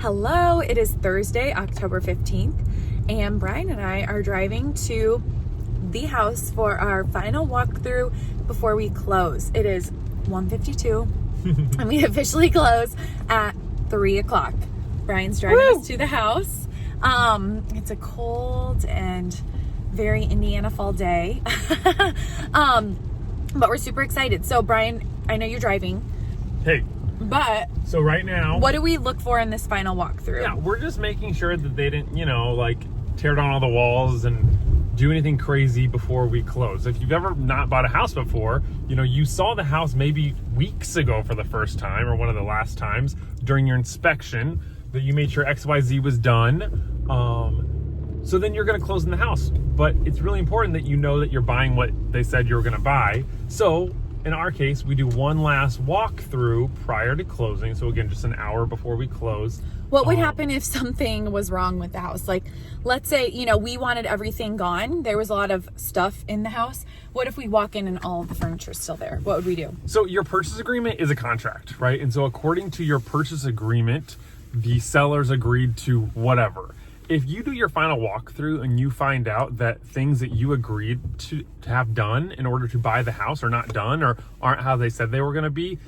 Hello, it is Thursday, October 15th, and Brian and I are driving to the house for our final walkthrough before we close. It is 1:52 and we officially close at 3 o'clock. Brian's driving us to the house. It's a cold and very Indiana fall day. But we're super excited. So Brian, I know you're driving. Hey. But so right now, what do we look for in this final walkthrough? Yeah, we're just making sure that they didn't, like tear down all the walls and do anything crazy before we close. If you've ever not bought a house before, you saw the house maybe weeks ago for the first time or one of the last times during your inspection that you made sure XYZ was done. So then you're going to close in the house. But it's really important that you know that you're buying what they said you were going to buy. So in our case, we do one last walkthrough prior to closing. So again, just an hour before we close. What would happen if something was wrong with the house? Like, let's say, we wanted everything gone. There was a lot of stuff in the house. What if we walk in and all of the furniture is still there? What would we do? So your purchase agreement is a contract, right? And so according to your purchase agreement, the sellers agreed to whatever. If you do your final walkthrough and you find out that things that you agreed to have done in order to buy the house are not done or aren't how they said they were going to be,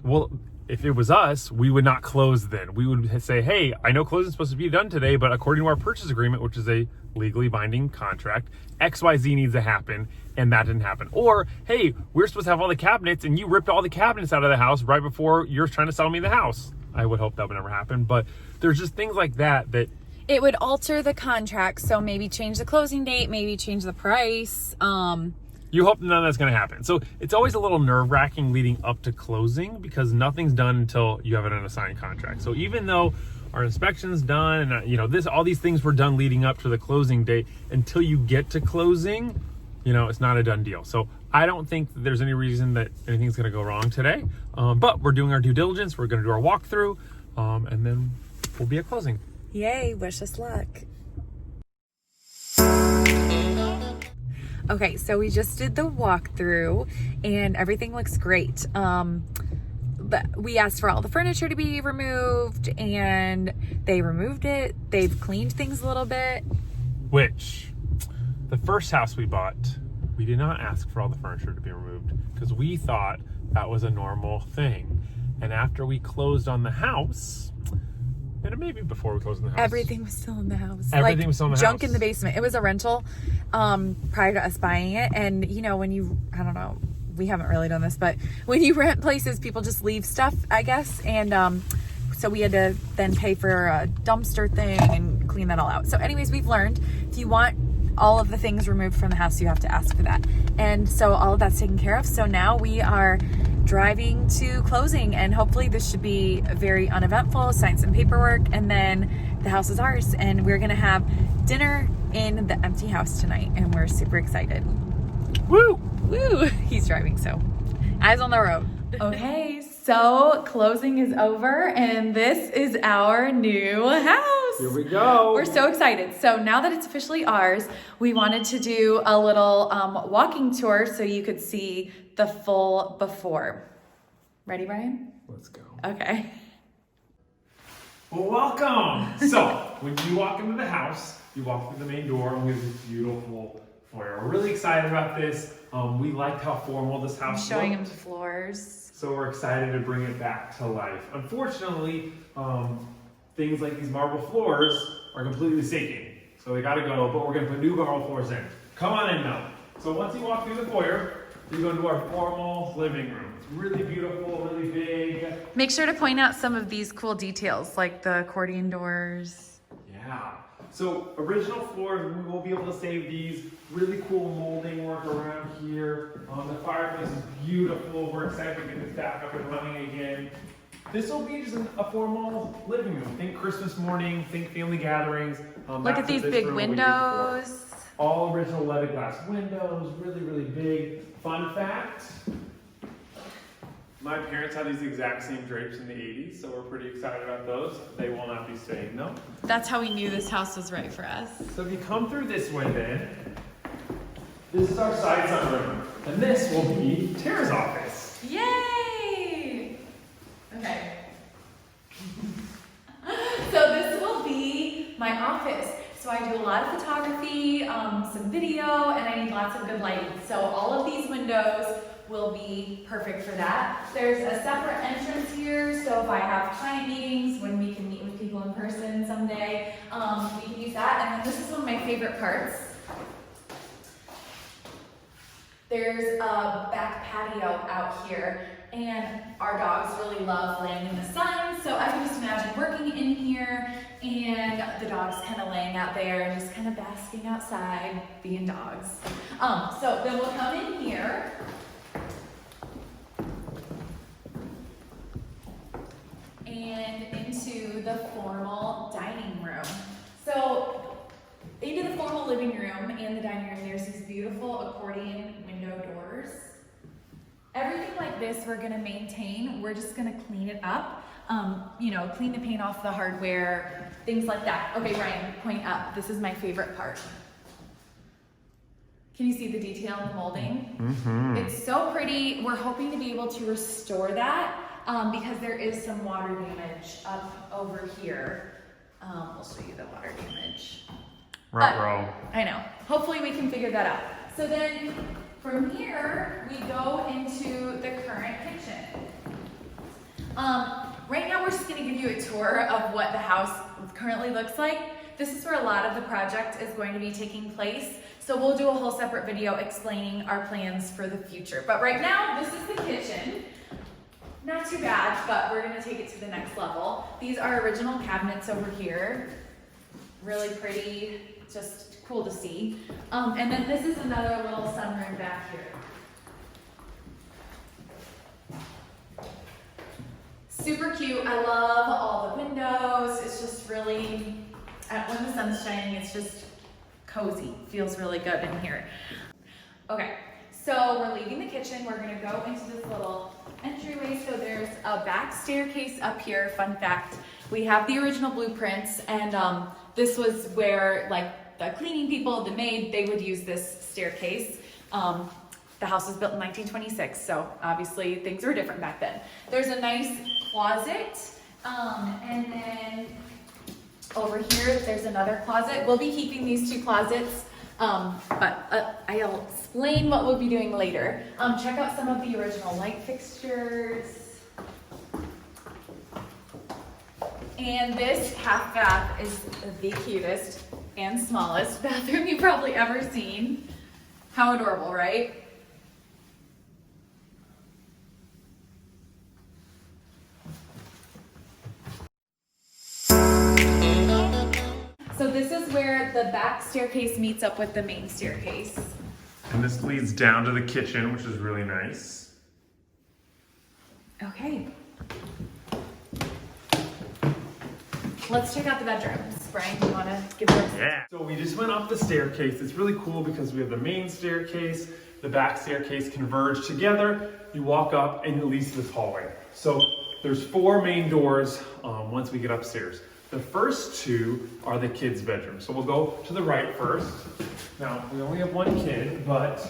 well, if it was us, we would not close then. We would say, hey, I know closing is supposed to be done today, but according to our purchase agreement, which is a legally binding contract, XYZ needs to happen, and that didn't happen. Or, hey, we're supposed to have all the cabinets, and you ripped all the cabinets out of the house right before you're trying to sell me the house. I would hope that would never happen, but there's just things like that it would alter the contract, so maybe change the closing date, maybe change the price. You hope none of that's going to happen. So it's always a little nerve-wracking leading up to closing because nothing's done until you have an unassigned contract. So even though our inspection's done and all these things were done leading up to the closing date, until you get to closing, it's not a done deal. So I don't think that there's any reason that anything's going to go wrong today. But we're doing our due diligence. We're going to do our walkthrough, and then we'll be at closing. Yay, wish us luck. Okay, so we just did the walkthrough and everything looks great. But we asked for all the furniture to be removed and they removed it. They've cleaned things a little bit. Which, the first house we bought, we did not ask for all the furniture to be removed because we thought that was a normal thing. And after we closed on the house, and maybe before we closed on the house, everything was still in the house. Everything was still in the house. Junk in the basement. It was a rental prior to us buying it. And when I don't know, we haven't really done this, but when you rent places, people just leave stuff, I guess. And so we had to then pay for a dumpster thing and clean that all out. So anyways, we've learned if you want all of the things removed from the house, you have to ask for that. And so all of that's taken care of. So now we are driving to closing and hopefully this should be very uneventful, sign some paperwork, and then the house is ours and we're gonna have dinner in the empty house tonight and we're super excited. Woo! Woo! He's driving, so eyes on the road. Okay, so closing is over and this is our new house. Here we go. We're so excited. So now that it's officially ours, we wanted to do a little walking tour so you could see the full before. Ready, Brian? Let's go. Okay. Well, welcome. So when you walk into the house, you walk through the main door and we have this beautiful foyer. We're really excited about this. We liked how formal this house I'm showing looked. him the floors. So we're excited to bring it back to life. Unfortunately, things like these marble floors are completely sinking. So they gotta go, but we're gonna put new marble floors in. Come on in now. So once you walk through the foyer, you go into our formal living room. It's really beautiful, really big. Make sure to point out some of these cool details, like the accordion doors. Yeah. So original floors, we will be able to save these. Really cool molding work around here. The fireplace is beautiful. We're excited to get this back up and running again. This will be just a formal living room. Think Christmas morning, think family gatherings. Look at these big windows. All original leaded glass windows, really, really big. Fun fact, my parents had these exact same drapes in the 80s, so we're pretty excited about those. They will not be staying though. That's how we knew this house was right for us. So if you come through this way then, this is our side sunroom. And this will be Tara's office. Yay! Okay. So So I do a lot of photography, some video, and I need lots of good lighting. So all of these windows will be perfect for that. There's a separate entrance here, so if I have client meetings, when we can meet with people in person someday, we can use that. And then this is one of my favorite parts. There's a back patio out here, and our dogs really love laying in the sun, so I can just imagine working in here and the dogs kind of laying out there and just kind of basking outside, being dogs. So then we'll come in here. And into the formal dining room. So into the formal living room and the dining room, there's these beautiful accordion window doors. Everything like this we're gonna maintain. We're just gonna clean it up. You know, clean the paint off the hardware, things like that. Okay, Ryan, point up. This is my favorite part. Can you see the detail in the molding? Mm-hmm. It's so pretty. We're hoping to be able to restore that because there is some water damage up over here. We'll show you the water damage. Ruh-roh. I know. Hopefully we can figure that out. So then from here, we go into the current kitchen. Right now we're just gonna give you a tour of what the house currently looks like. This is where a lot of the project is going to be taking place. So we'll do a whole separate video explaining our plans for the future. But right now, this is the kitchen. Not too bad, but we're gonna take it to the next level. These are original cabinets over here. Really pretty, just cool to see. And then this is another little sunroom back here. Super cute. I love all the windows. It's just really, when the sun's shining, it's just cozy. Feels really good in here. Okay, so we're leaving the kitchen. We're gonna go into this little entryway. So there's a back staircase up here. Fun fact, we have the original blueprints, and this was where like the cleaning people, the maid, they would use this staircase. The house was built in 1926, so obviously things were different back then. There's a nice closet, and then over here there's another closet. We'll be keeping these two closets, but I'll explain what we'll be doing later. Check out some of the original light fixtures. And this half bath is the cutest and smallest bathroom you've probably ever seen. How adorable, right? So this is where the back staircase meets up with the main staircase. And this leads down to the kitchen, which is really nice. Okay. Let's check out the bedrooms. Brian, do you want to give us? Yeah. So we just went up the staircase. It's really cool because we have the main staircase, the back staircase converge together. You walk up and it leads to this hallway. So there's 4 main doors once we get upstairs. The first 2 are the kids' bedrooms. So we'll go to the right first. Now, we only have 1 kid, but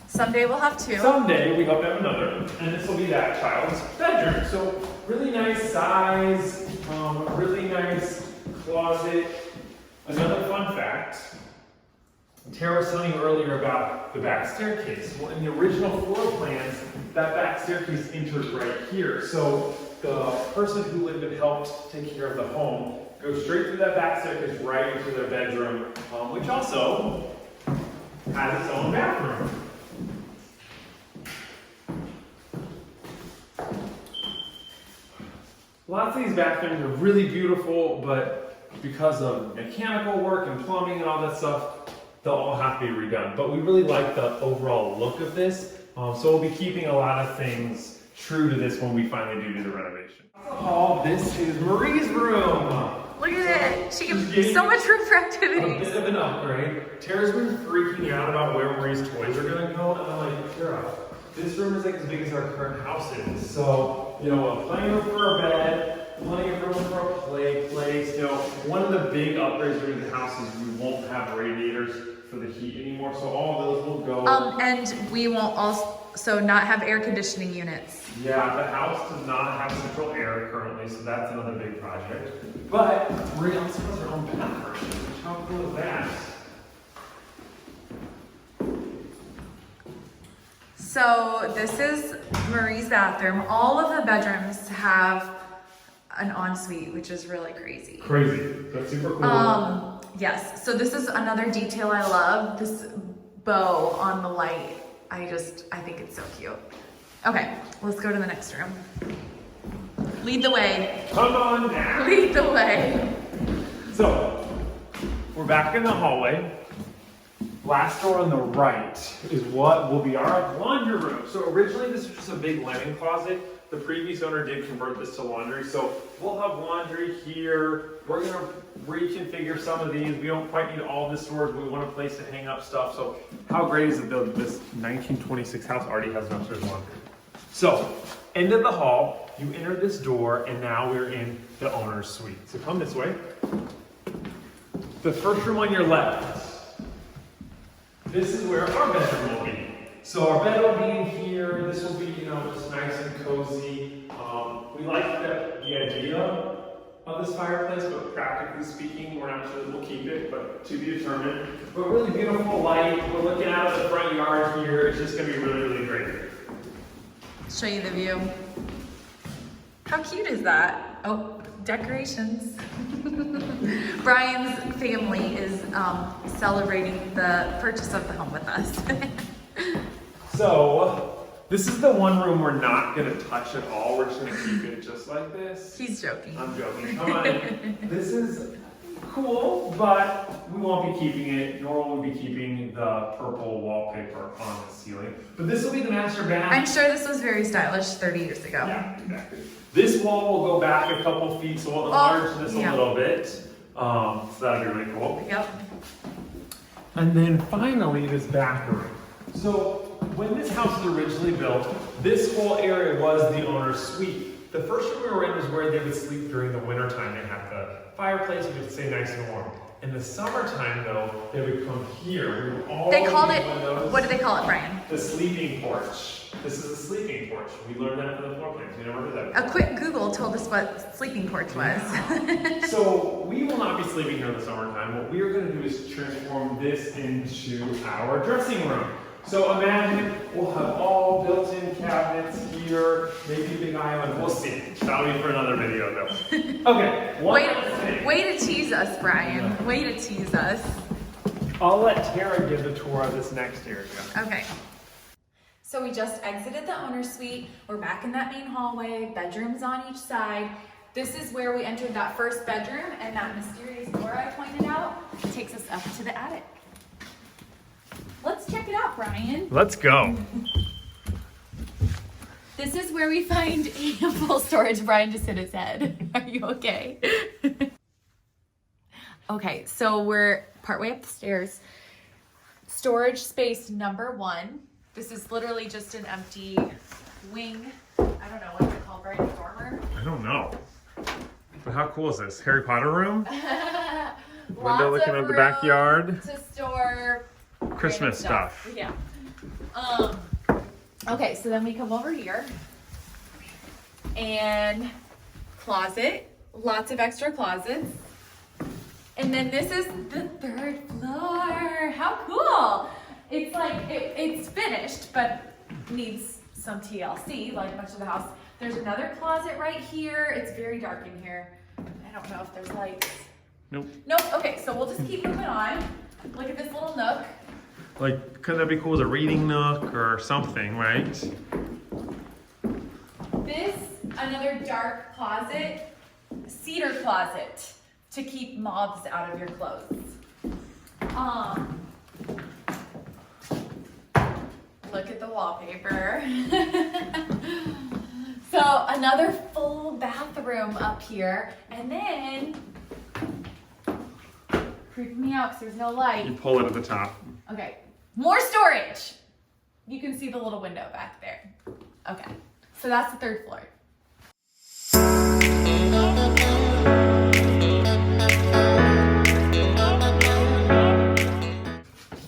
Someday we'll have 2. someday we hope to have another. And this will be that child's bedroom. So really nice size, really nice closet. Another fun fact, Tara was telling you earlier about the back staircase. Well, in the original floor plans, that back staircase entered right here. So the person who lived and helped take care of the home goes straight through that back staircase right into their bedroom, which also has its own bathroom. Lots of these bathrooms are really beautiful, but because of mechanical work and plumbing and all that stuff, they'll all have to be redone. But we really like the overall look of this, so we'll be keeping a lot of things true to this when we finally do the renovation. Oh, this is Marie's room. Look at it. She has so much room for A activities. bit of an upgrade. Tara's been freaking out about where Marie's toys are gonna go, and I'm like, Tara, this room is like as big as our current house is. So, you know, plenty of room for a bed, plenty of room for a play place. You know, one of the big upgrades to the house is we won't have radiators for the heat anymore. So all of those will go. And we won't also not have air conditioning units. Yeah, the house does not have central air currently, so that's another big project. But Marie also has her own bathroom. How cool is that? So this is Marie's bathroom. All of the bedrooms have an ensuite, which is really crazy. Crazy. That's super cool. Yes. So this is another detail I love. This bow on the light. I think it's so cute. Okay, let's go to the next room. Lead the way. Come on now. Lead the way. So, we're back in the hallway. Last door on the right is what will be our laundry room. So originally this was just a big linen closet. The previous owner did convert this to laundry. So we'll have laundry here. We're gonna reconfigure some of these. We don't quite need all this storage, but we want a place to hang up stuff. So how great is it that this 1926 house already has an upstairs laundry? So, end of the hall, you enter this door, and now we're in the owner's suite. So come this way. The first room on your left, this is where our bedroom will be. So our bed will be in here. This will be, just nice and cozy. We like the idea of this fireplace, but practically speaking, we're not sure that we'll keep it, but to be determined. But really beautiful light. We're looking out at the front yard here. It's just gonna be really, really great. Show you the view. How cute is that? Oh, decorations. Brian's family is celebrating the purchase of the home with us. So, this is the one room we're not gonna touch at all. We're just gonna keep it just like this. He's joking. I'm joking, come on. This is cool, but we won't be keeping it, nor will we be keeping the purple wallpaper on the ceiling. But this will be the master bath. I'm sure this was very stylish 30 years ago. Yeah, exactly. This wall will go back a couple feet, so we'll enlarge this a little bit. So that'd be really cool. Yep. And then finally, this bathroom. So when this house was originally built, this whole area was the owner's suite. The first room we were in was where they would sleep during the wintertime. They had the fireplace, which would stay nice and warm. In the summertime, though, they would come here. We would all They called it, windows. what do they call it, Brian? The sleeping porch. This is the sleeping porch. We learned that from the floor plans. We never heard that before. A quick Google told us what sleeping porch was. So we will not be sleeping here in the summertime. What we are going to do is transform this into our dressing room. So imagine we'll have all built-in cabinets here, maybe a big island. We'll see. That'll be for another video, though. Okay. Way to tease us, Brian. Yeah. Way to tease us. I'll let Tara give the tour of this next area. Okay. So we just exited the owner's suite. We're back in that main hallway, bedrooms on each side. This is where we entered that first bedroom, and that mysterious door I pointed out takes us up to the attic. Let's check it out, Brian. Let's go. This is where we find ample storage. Brian just hit his head. Are you okay? Okay, so we're partway up the stairs. Storage space number 1. This is literally just an empty wing. I don't know what it's called, Brian, a dormer? I don't know. But how cool is this? Harry Potter room? Window looking at the backyard. To store Christmas stuff. Yeah. Okay, so then we come over here. And closet. Lots of extra closets. And then this is the 3rd floor. How cool! It's like, it's finished, but needs some TLC, like much of the house. There's another closet right here. It's very dark in here. I don't know if there's lights. Nope. Nope, okay, so we'll just keep moving on. Look at this little nook. Like, could that be cool as a reading nook or something, right? This, another dark closet, cedar closet to keep moths out of your clothes. Look at the wallpaper. So another full bathroom up here, and then creeping me out because there's no light. You pull it at the top. Okay, more storage. You can see the little window back there. Okay, so that's the 3rd floor.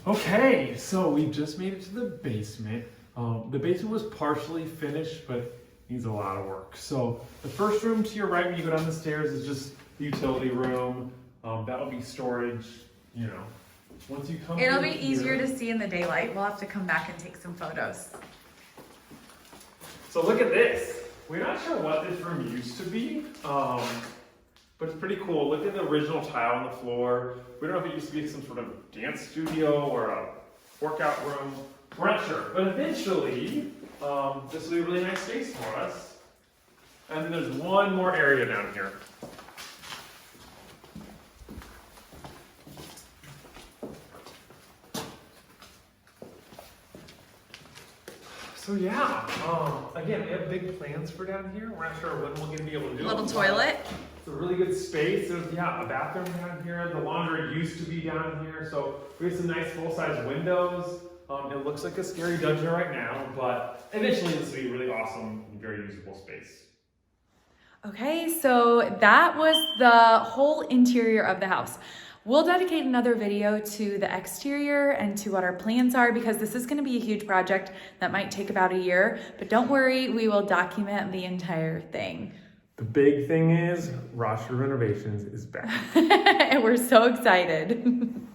Okay, so we just made it to the basement. The basement was partially finished, but needs a lot of work. So the first room to your right when you go down the stairs is just the utility room. That'll be storage, you know. Once you come It'll be here, easier to see in the daylight. We'll have to come back and take some photos. So look at this. We're not sure what this room used to be, but it's pretty cool. Look at the original tile on the floor. We don't know if it used to be some sort of dance studio or a workout room. We're not sure. But eventually, this will be a really nice space for us. And then there's one more area down here. So yeah, again, we have big plans for down here. We're not sure when we're gonna be able to do it. Little toilet. It's a really good space. There's, a bathroom down here. The laundry used to be down here. So we have some nice full-size windows. It looks like a scary dungeon right now, but eventually this will be a really awesome and very usable space. Okay, so that was the whole interior of the house. We'll dedicate another video to the exterior and to what our plans are because this is going to be a huge project that might take about a year, but don't worry, we will document the entire thing. The big thing is Rochester Renovations is back. And we're so excited.